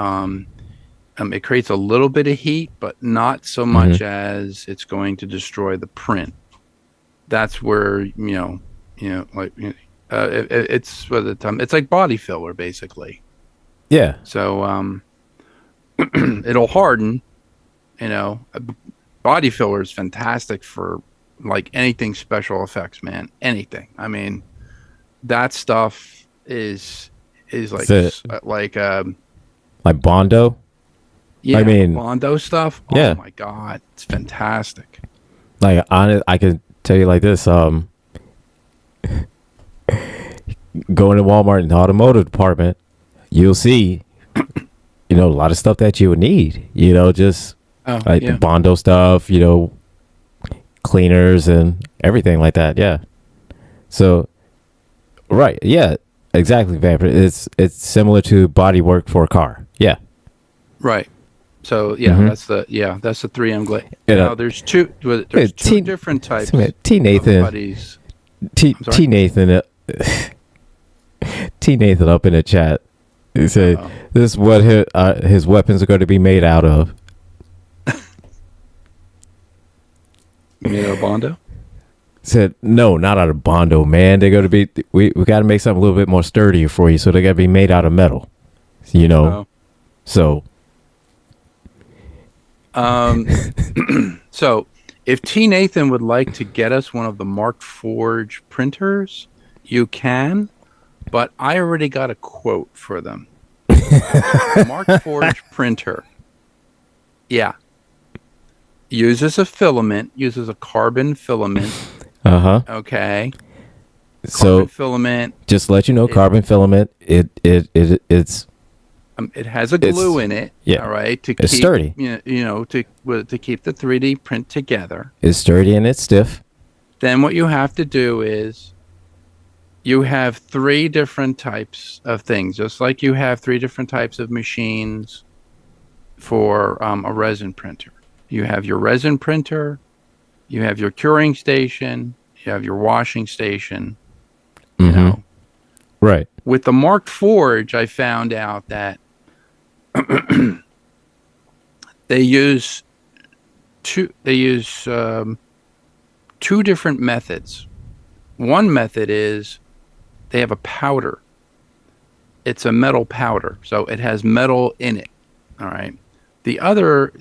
It creates a little bit of heat, but not so much as it's going to destroy the print. That's where it's like body filler basically. Yeah. So it'll harden. Body filler is fantastic for like anything special effects, man. Anything. I mean, that stuff is like Bondo. Yeah, I mean, Bondo stuff. Yeah. Oh my god, it's fantastic. Like I can tell you like this. Going to Walmart in the automotive department, you'll see, a lot of stuff that you would need. Just the Bondo stuff. Cleaners and everything like that. Yeah. So, right. Yeah. Exactly, Vamper. It's similar to body work for a car. Yeah. Right. So that's the 3M glaze. Now there's two different types. T Nathan. Buddies. T Nathan. T Nathan up in the chat. He said, "This is what his weapons are going to be made out of." Made out of Bondo? Said, "No, not out of Bondo, man. They're going to be. We got to make something a little bit more sturdier for you, so they got to be made out of metal. So." So if T Nathan would like to get us one of the Mark Forge printers, you can, but I already got a quote for them. Mark Forge printer. Yeah. Uses a carbon filament. Okay. So filament. Just to let you know, carbon filament, it's it has a glue in it. Yeah. All right. It's sturdy. To keep the 3D print together. It's sturdy and it's stiff. Then what you have to do is you have 3 different types of things, just like you have 3 different types of machines for a resin printer. You have your resin printer, you have your curing station, you have your washing station. Right. With the Mark Forge, I found out that they use two different methods. One method is they have a powder. It's a metal powder, so it has metal in it. All right. The other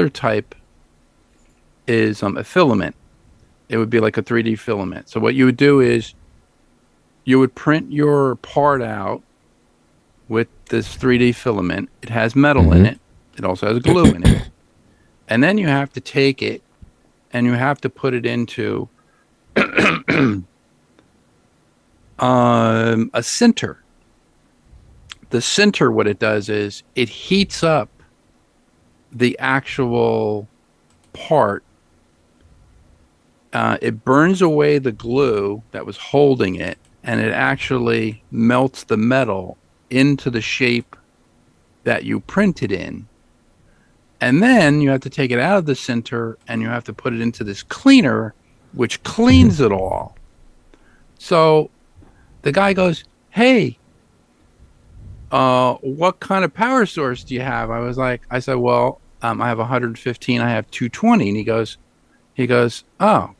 type is a filament. It would be like a 3D filament. So what you would do is you would print your part out with this 3D filament. It has metal in it. It also has glue in it. And then you have to take it and you have to put it into a sinter. The sinter, what it does is it heats up the actual part. It burns away the glue that was holding it, and it actually melts the metal into the shape that you printed in. And then you have to take it out of the sinter and you have to put it into this cleaner, which cleans it all. So the guy goes, "Hey, what kind of power source do you have?" I said, "Well, I have 115, I have 220. And he goes, "Oh,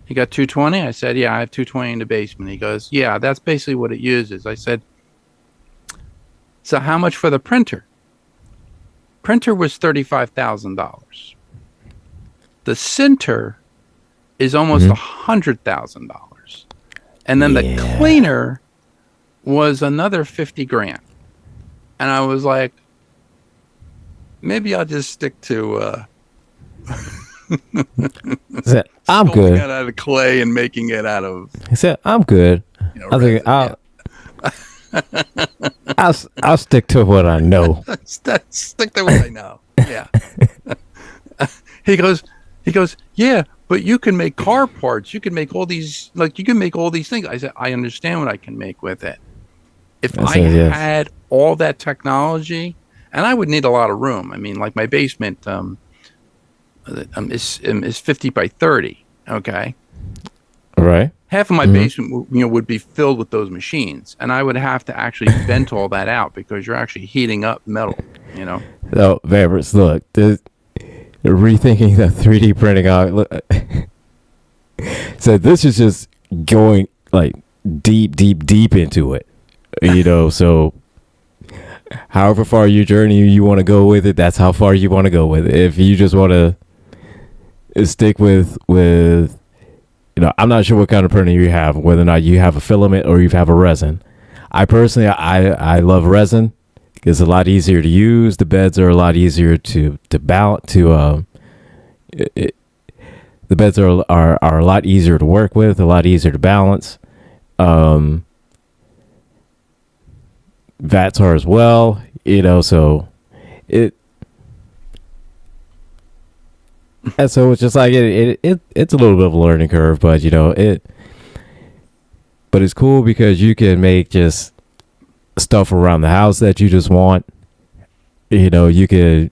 you got 220? I said, "Yeah, I have 220 in the basement." He goes, "Yeah, that's basically what it uses." I said, "So how much for the printer?" Printer was $35,000. The sinter is almost $100,000. And then the cleaner was another 50 grand. And I was like, maybe I'll just stick to I'm good. It out of clay and making it out of. He said, "I'm good." I think I'll stick to what I know. Stick to what I know. Yeah. He goes, "Yeah, but you can make car parts. You can make all these, you can make all these things." I said, "I understand what I can make with it. If I had all that technology, and I would need a lot of room. I mean, like my basement is 50 by 30. Okay. Right. Half of my basement, would be filled with those machines, and I would have to actually vent all that out because you're actually heating up metal. So, Favorites, look, rethinking the 3D printing out. So this is just going like deep into it. So however far your journey you want to go with it, that's how far you want to go with it. If you just want to stick with I'm not sure what kind of printer you have, whether or not you have a filament or you have a resin. I personally, I love resin. It's a lot easier to use. The beds are a lot easier to balance. The beds are a lot easier to work with, a lot easier to balance. Vats are as well, so and so it's just like it's a little bit of a learning curve, but but it's cool because you can make just stuff around the house that you just want. You could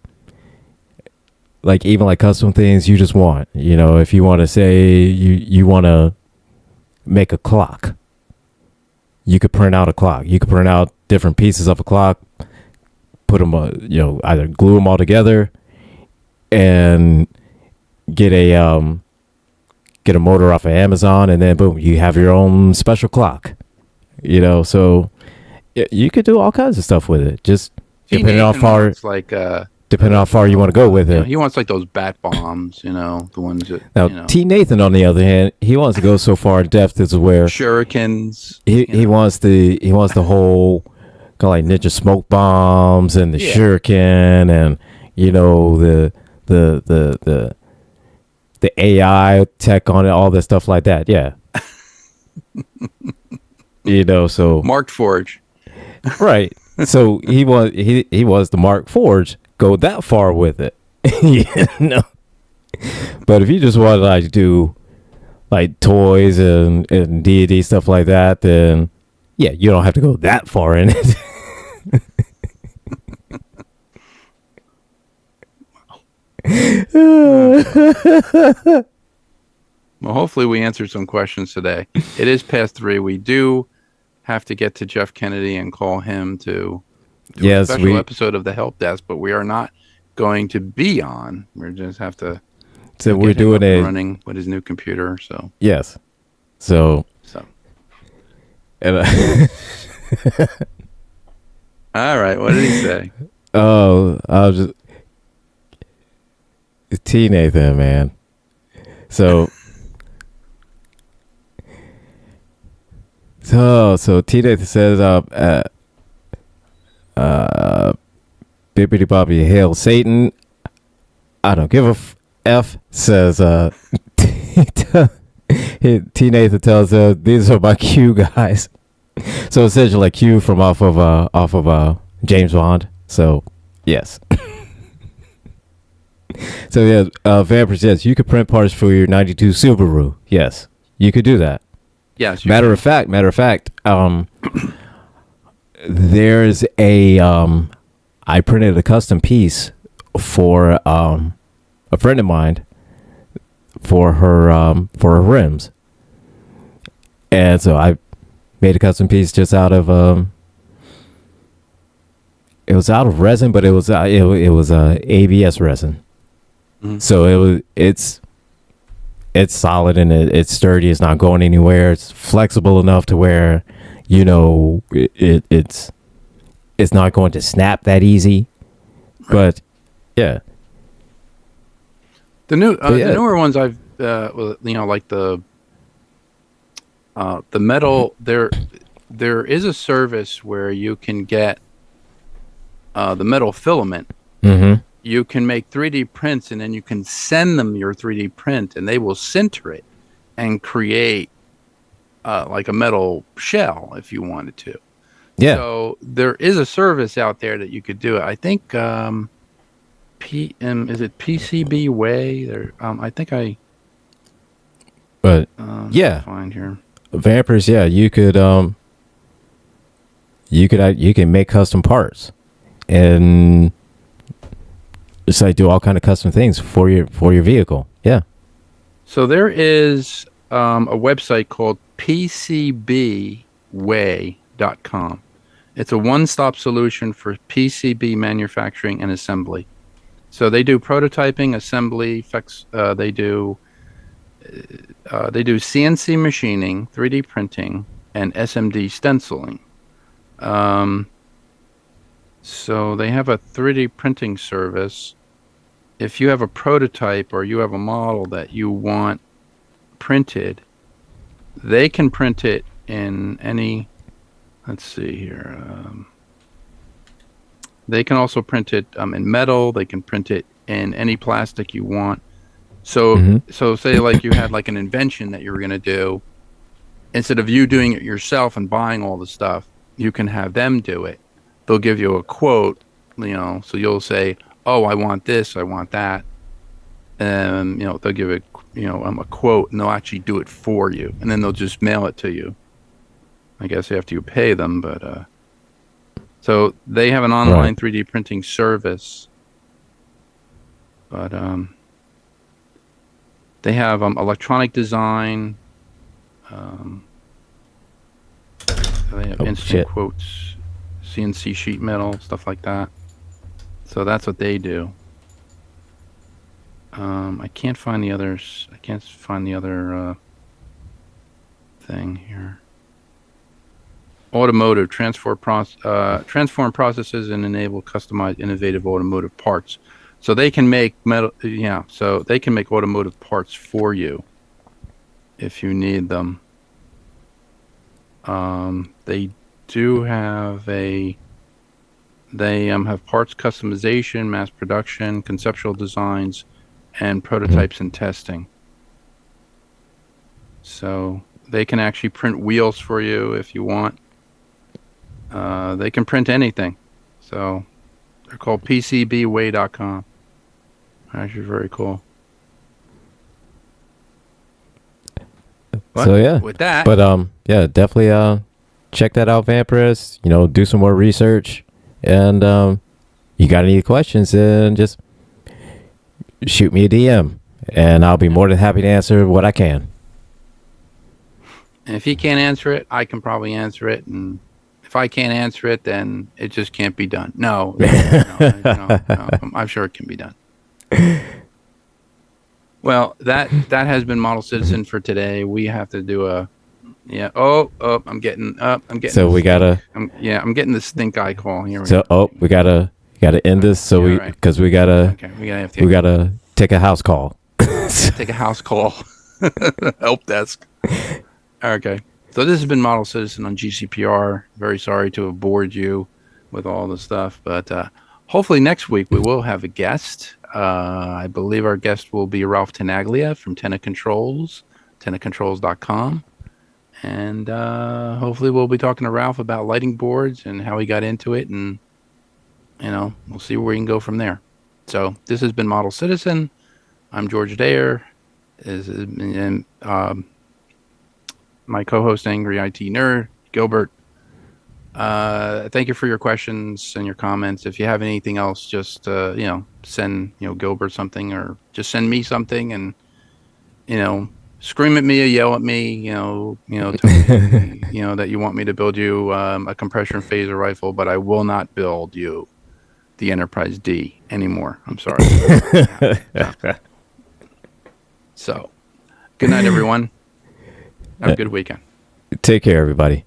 even custom things you just want. If you want to say you want to make a clock, you could print out a clock. You could print out different pieces of a clock, put them, either glue them all together and get a motor off of Amazon, and then boom, you have your own special clock. So you could do all kinds of stuff with it. Just depending on how far, depending on how far you want to go with it. He wants those bat bombs, the ones that. Now, T. Nathan, on the other hand, he wants to go so far in depth as where shurikens. He wants the whole kind of like ninja smoke bombs and the shuriken and the AI tech on it, all this stuff like that. Yeah. So Marked Forge. Right. So he was the Mark Forge, go that far with it. But if you just want to do toys and D&D stuff like that, then yeah, you don't have to go that far in it. Well, hopefully we answered some questions today. It is past 3. We do have to get to Jeff Kennedy and call him to do a special episode of the Helpdesk, but we are not going to be on. We just have to. So we're doing running with his new computer. So yes. So. And, all right. What did he say? Oh, I was just. T. Nathan, man. So So T-Nathan says, bippity boppity hail Satan. I don't give a F, says, T-Nathan tells, these are my Q guys. So essentially like Q from off of James Bond. So, yes. So yeah, Vampire says you could print parts for your '92 Subaru. Yes, you could do that. Yes. Matter of fact, there's I printed a custom piece for a friend of mine for her rims, and so I made a custom piece just out of it was out of resin, but it was ABS resin. Mm-hmm. So it's solid and it's sturdy. It's not going anywhere. It's flexible enough to where, it's not going to snap that easy. But yeah, the newer ones I've like the metal. There is a service where you can get the metal filament. Mm-hmm. You can make 3D prints, and then you can send them your 3D print, and they will sinter it and create like a metal shell if you wanted to. Yeah. So there is a service out there that you could do it. I think is it PCB Way? There, I think I. But yeah, find here. Vampers. Yeah, you can make custom parts, and just like do all kind of custom things for your vehicle. Yeah. So there is a website called PCBWay.com. It's a one-stop solution for PCB manufacturing and assembly. So they do prototyping, assembly, they do CNC machining, 3D printing, and SMD stenciling. So they have a 3D printing service. If you have a prototype or you have a model that you want printed, they can print it in any, let's see here. They can also print it in metal. They can print it in any plastic you want. So, So say like you had like an invention that you were going to do. Instead of you doing it yourself and buying all the stuff, you can have them do it. They'll give you a quote, so you'll say, oh, I want this, I want that. And, they'll give it, a quote, and they'll actually do it for you. And then they'll just mail it to you. I guess after you pay them, but, so they have an online 3D printing service. But, they have, electronic design. They have instant quotes, CNC sheet metal, stuff like that. So that's what they do. I can't find the others. I can't find the other thing here. Automotive transform processes and enable customized, innovative automotive parts. So they can make metal. Yeah. So they can make automotive parts for you if you need them. They do have They have parts customization, mass production, conceptual designs, and prototypes and testing. So they can actually print wheels for you if you want. They can print anything. So they're called PCBWay.com. Actually, very cool. But so yeah, with that, but yeah, definitely check that out, Vampirist. Do some more research. And you got any questions, then just shoot me a DM, and I'll be more than happy to answer what I can. And if he can't answer it, I can probably answer it. And if I can't answer it, then it just can't be done. No, I'm sure it can be done. Well, that has been Model Citizen for today. We have to do a I'm getting. So we gotta. I'm getting the stink eye call here. We gotta end this. So because we gotta take a house call. Take a house call. Helpdesk. Okay. So this has been Model Citizen on GCPR. Very sorry to have bored you with all the stuff, but hopefully next week we will have a guest. I believe our guest will be Ralph Tenaglia from Tenna Controls, tennacontrols.com. And hopefully we'll be talking to Ralph about lighting boards and how he got into it, and we'll see where we can go from there. So this has been Model Citizen. I'm George Dare. And my co-host, Angry IT Nerd, Gilbert. Thank you for your questions and your comments. If you have anything else, just send Gilbert something, or just send me something, and scream at me or yell at me. Tell me that you want me to build you a compression phaser rifle, but I will not build you the Enterprise D anymore. I'm sorry. So, good night, everyone. Have a good weekend. Take care, everybody.